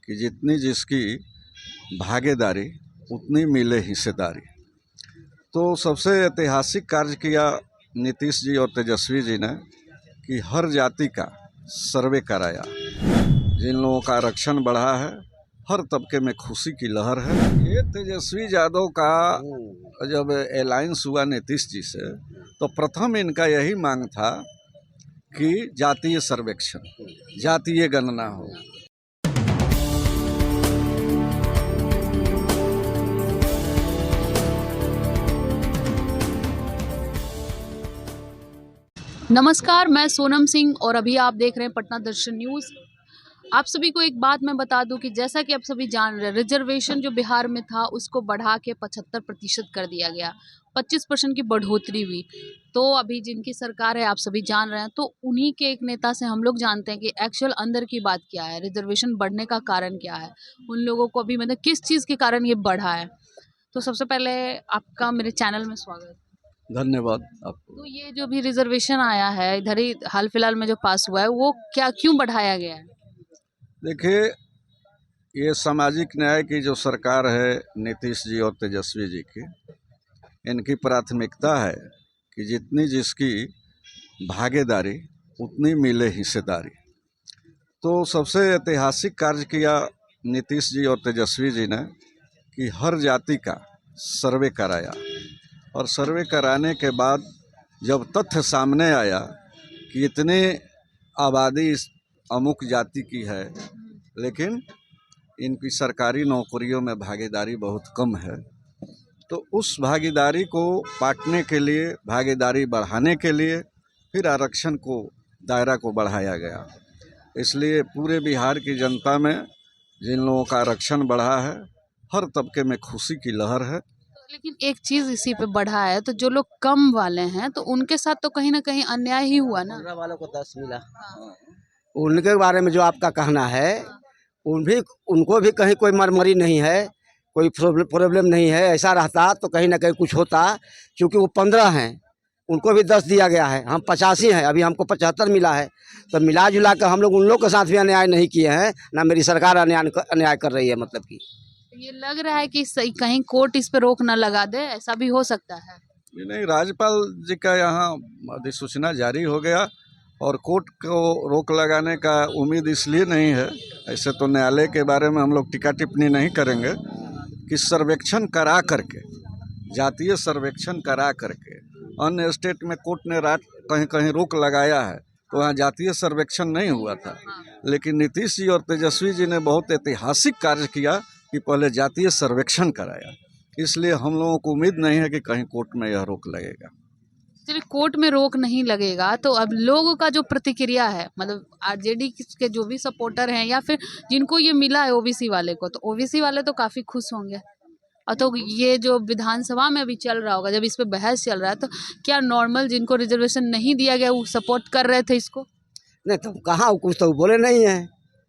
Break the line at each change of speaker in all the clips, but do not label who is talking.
कि जितनी जिसकी भागीदारी उतनी मिले हिस्सेदारी। तो सबसे ऐतिहासिक कार्य किया नीतीश जी और तेजस्वी जी ने कि हर जाति का सर्वे कराया। जिन लोगों का आरक्षण बढ़ा है, हर तबके में खुशी की लहर है। ये तेजस्वी यादव का जब अलायंस हुआ नीतीश जी से, तो प्रथम इनका यही मांग था कि जातीय सर्वेक्षण, जातीय गणना हो।
नमस्कार, मैं सोनम सिंह और अभी आप देख रहे हैं पटना दर्शन न्यूज़। आप सभी को एक बात मैं बता दूं कि जैसा कि आप सभी जान रहे हैं, रिजर्वेशन जो बिहार में था उसको बढ़ा के 75% कर दिया गया, 25% की बढ़ोतरी हुई। तो अभी जिनकी सरकार है आप सभी जान रहे हैं, तो उन्हीं के एक नेता से हम लोग जानते हैं कि एक्चुअल अंदर की बात क्या है, रिजर्वेशन बढ़ने का कारण क्या है, उन लोगों को अभी मतलब किस चीज़ के कारण ये बढ़ा है। तो सबसे पहले आपका मेरे चैनल में स्वागत है।
धन्यवाद आपको।
तो ये जो भी रिजर्वेशन आया है इधर ही हाल फिलहाल में जो पास हुआ है, वो क्यों बढ़ाया गया है?
देखिए, ये सामाजिक न्याय की जो सरकार है नीतीश जी और तेजस्वी जी की, इनकी प्राथमिकता है कि जितनी जिसकी भागीदारी उतनी मिले हिस्सेदारी। तो सबसे ऐतिहासिक कार्य किया नीतीश जी और तेजस्वी जी ने कि हर जाति का सर्वे कराया। और सर्वे कराने के बाद जब तथ्य सामने आया कि इतनी आबादी इस अमुक जाति की है, लेकिन इनकी सरकारी नौकरियों में भागीदारी बहुत कम है, तो उस भागीदारी को पाटने के लिए, भागीदारी बढ़ाने के लिए फिर आरक्षण को दायरा को बढ़ाया गया। इसलिए पूरे बिहार की जनता में जिन लोगों का आरक्षण बढ़ा है, हर तबके में खुशी की लहर है।
लेकिन एक चीज इसी पे बढ़ा है, तो जो लोग कम वाले हैं तो उनके साथ तो कहीं ना कहीं अन्याय ही हुआ ना।
15 वालों को 10 मिला। उनके बारे में जो आपका कहना है, उनको भी कहीं कोई मरमरी नहीं है, कोई प्रॉब्लम नहीं है। ऐसा रहता तो कहीं ना कहीं कुछ होता, क्योंकि वो 15 हैं, उनको भी 10 दिया गया है। हम 85 हैं, अभी हमको 75 मिला है। तो मिला जुला कर हम लोग उन लोग के साथ भी अन्याय नहीं किए हैं, ना मेरी सरकार अन्याय कर रही है। मतलब कि
ये लग रहा है कि कहीं कोर्ट इस पे रोक ना लगा दे, ऐसा भी हो सकता है।
ये नहीं, राज्यपाल जी का यहाँ अधिसूचना जारी हो गया और कोर्ट को रोक लगाने का उम्मीद इसलिए नहीं है। ऐसे तो न्यायालय के बारे में हम लोग टीका टिप्पणी नहीं करेंगे कि सर्वेक्षण करा करके, जातीय सर्वेक्षण करा करके अन्य स्टेट में कोर्ट ने कहीं कहीं रोक लगाया है, तो वहाँ जातीय सर्वेक्षण नहीं हुआ था। लेकिन नीतीश जी और तेजस्वी जी ने बहुत ऐतिहासिक कार्य किया कि पहले जातीय सर्वेक्षण कराया। इसलिए हम लोगों को उम्मीद नहीं है कि कहीं कोर्ट में यह रोक लगेगा।
चलिए, कोर्ट में रोक नहीं लगेगा तो अब लोगों का जो प्रतिक्रिया है, मतलब आरजेडी के जो भी सपोर्टर हैं या फिर जिनको ये मिला है ओबीसी वाले को, तो ओबीसी वाले तो काफी खुश होंगे। और तो ये जो विधानसभा में अभी चल रहा होगा, जब इस पे बहस चल रहा है, तो क्या नॉर्मल जिनको रिजर्वेशन नहीं दिया गया वो सपोर्ट कर रहे थे इसको?
नहीं तो कहाँ, कुछ तो बोले नहीं है,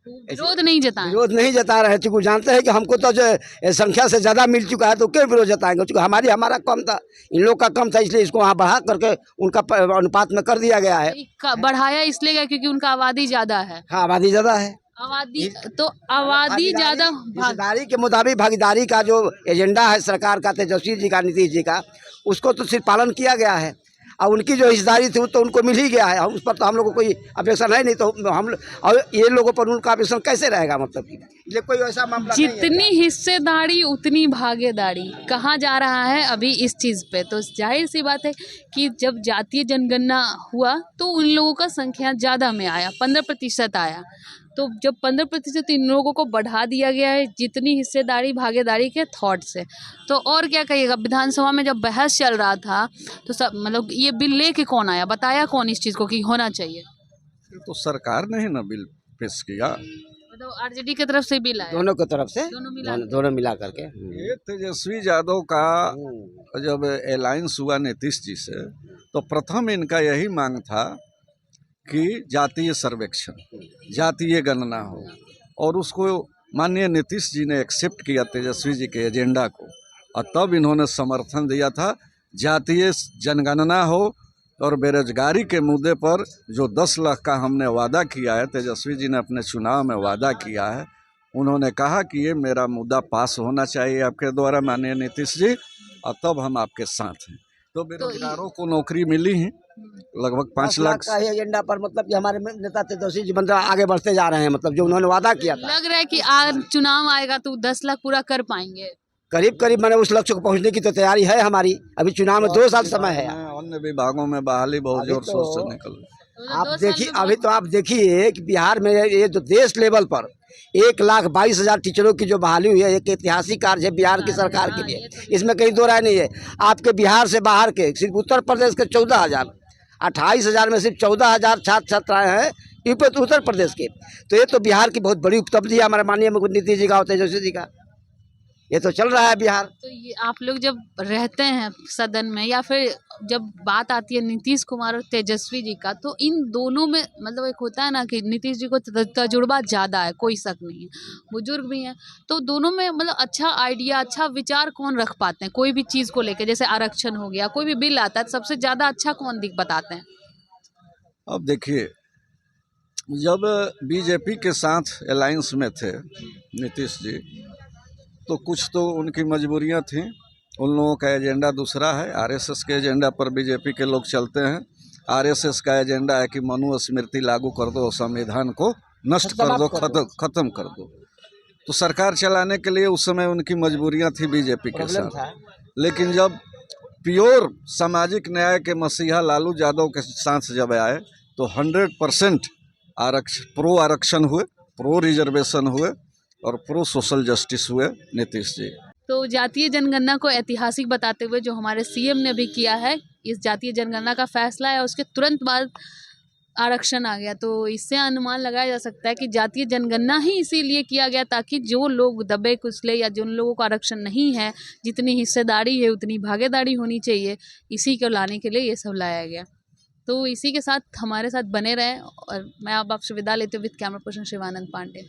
विरोध नहीं जताए।
विरोध नहीं जता रहे, क्योंकि जानते हैं कि हमको तो जो संख्या से ज़्यादा मिल चुका है, तो क्यों विरोध जताएंगे? क्योंकि हमारा कम था, इन लोग का कम था, इसलिए इसको वहाँ बढ़ा करके उनका अनुपात में कर दिया गया है।
बढ़ाया इसलिए गया क्योंकि उनका आबादी ज्यादा है।
हाँ, आबादी ज़्यादा है।
आबादी ज्यादा
भागीदारी के मुताबिक, भागीदारी का जो एजेंडा है सरकार का, तेजस्वी जी का, नीतीश जी का, उसको तो सिर्फ पालन किया गया है। और उनकी जो हिस्सेदारी थी तो उनको मिल ही गया है। उस पर तो हम लोगों को कोई अपेक्षा है नहीं, तो हम और ये लोगों पर उनका अपेक्षा कैसे रहेगा? मतलब कि ये कोई ऐसा मामला नहीं है।
जितनी हिस्सेदारी उतनी भागीदारी कहा जा रहा है अभी इस चीज़ पे, तो जाहिर सी बात है कि जब जातीय जनगणना हुआ तो उन लोगों का संख्या ज़्यादा में आया, 15% आया। तो जब 15% इन लोगों को बढ़ा दिया गया है जितनी हिस्सेदारी भागीदारी के थॉट से, तो और क्या कहिएगा? विधानसभा में जब बहस चल रहा था तो सब मतलब ये बिल लेके कौन आया, बताया कौन इस चीज़ को कि होना चाहिए?
तो सरकार ने ही ना बिल पेश किया,
मतलब आरजेडी की तरफ से बिल आया,
दोनों की तरफ से, दोनों मिला करके।
ये तेजस्वी यादव का जब अलायंस हुआ नीतीश जी से, तो प्रथम इनका यही मांग था कि जातीय सर्वेक्षण, जातीय गणना हो। और उसको माननीय नीतीश जी ने एक्सेप्ट किया, तेजस्वी जी के एजेंडा को, और तब इन्होंने समर्थन दिया था जातीय जनगणना हो। और बेरोजगारी के मुद्दे पर जो 10 लाख का हमने वादा किया है, तेजस्वी जी ने अपने चुनाव में वादा किया है, उन्होंने कहा कि ये मेरा मुद्दा पास होना चाहिए आपके द्वारा माननीय नीतीश जी, और तब हम आपके साथ हैं। तो बेरोजगारों को नौकरी मिली है लगभग 5 लाख
का ही एजेंडा पर, मतलब कि हमारे नेता तेजस्वी जी मतलब आगे बढ़ते जा रहे हैं, मतलब जो उन्होंने वादा किया था।
लग रहा है कि चुनाव आएगा तो 10 लाख पूरा कर पाएंगे।
करीब करीब मैंने उस लक्ष्य को पहुंचने की तो तैयारी है हमारी। अभी चुनाव में 2 साल समय है।
अन्य विभागों में बहाली बहुत
अभी
जोर शोर से
तो
निकल रही है।
तो
आप
2 साल
देखिए,
में
अभी तो आप देखिए कि बिहार में ये जो देश लेवल पर 1,22,000 टीचरों की जो बहाली हुई है, एक ऐतिहासिक कार्य है बिहार की सरकार के लिए। इसमें कहीं दो राय नहीं है। आपके बिहार से बाहर के सिर्फ उत्तर प्रदेश के 14,000, 28,000 में सिर्फ 14,000 छात्र छात्राएं हैं यूपी उत्तर प्रदेश के। तो ये तो बिहार की बहुत बड़ी उपलब्धि है हमारे माननीय मुख्यमंत्री नीतीश जी का और तेजस्वी जी का। ये तो चल रहा है बिहार।
तो ये आप लोग जब रहते हैं सदन में या फिर जब बात आती है नीतीश कुमार और तेजस्वी जी का, तो इन दोनों में मतलब एक होता है ना कि नीतीश जी को तजुर्बा ज़्यादा है, कोई शक नहीं है, बुजुर्ग भी हैं, तो दोनों में मतलब अच्छा आइडिया, अच्छा विचार कौन रख पाते हैं कोई भी चीज़ को लेकर? जैसे आरक्षण हो गया, कोई भी बिल आता है तो सबसे ज़्यादा अच्छा कौन बताते हैं?
अब देखिए, जब बीजेपी के साथ अलायंस में थे नीतीश जी, तो कुछ तो उनकी मजबूरियां थीं। उन लोगों का एजेंडा दूसरा है। आरएसएस के एजेंडा पर बीजेपी के लोग चलते हैं। आरएसएस का एजेंडा है कि मनुस्मृति लागू कर दो, संविधान को नष्ट कर दो, खत्म कर दो। तो सरकार चलाने के लिए उस समय उनकी मजबूरियां थी बीजेपी के साथ। लेकिन जब प्योर सामाजिक न्याय के मसीहा लालू यादव के साथ जब आए तो 100% प्रो आरक्षण हुए, प्रो रिजर्वेशन हुए और प्रो सोशल जस्टिस हुए नीतीश जी।
तो जातीय जनगणना को ऐतिहासिक बताते हुए जो हमारे सीएम ने भी किया है, इस जातीय जनगणना का फैसला है, उसके तुरंत बाद आरक्षण आ गया। तो इससे अनुमान लगाया जा सकता है कि जातीय जनगणना ही इसीलिए किया गया ताकि जो लोग दबे कुचले या जिन लोगों को आरक्षण नहीं है, जितनी हिस्सेदारी है उतनी भागीदारी होनी चाहिए, इसी को लाने के लिए ये सब लाया गया। तो इसी के साथ हमारे साथ बने रहें और मैं अब आपसे विदा लेती हूँ with camera person Shivanand Pandey.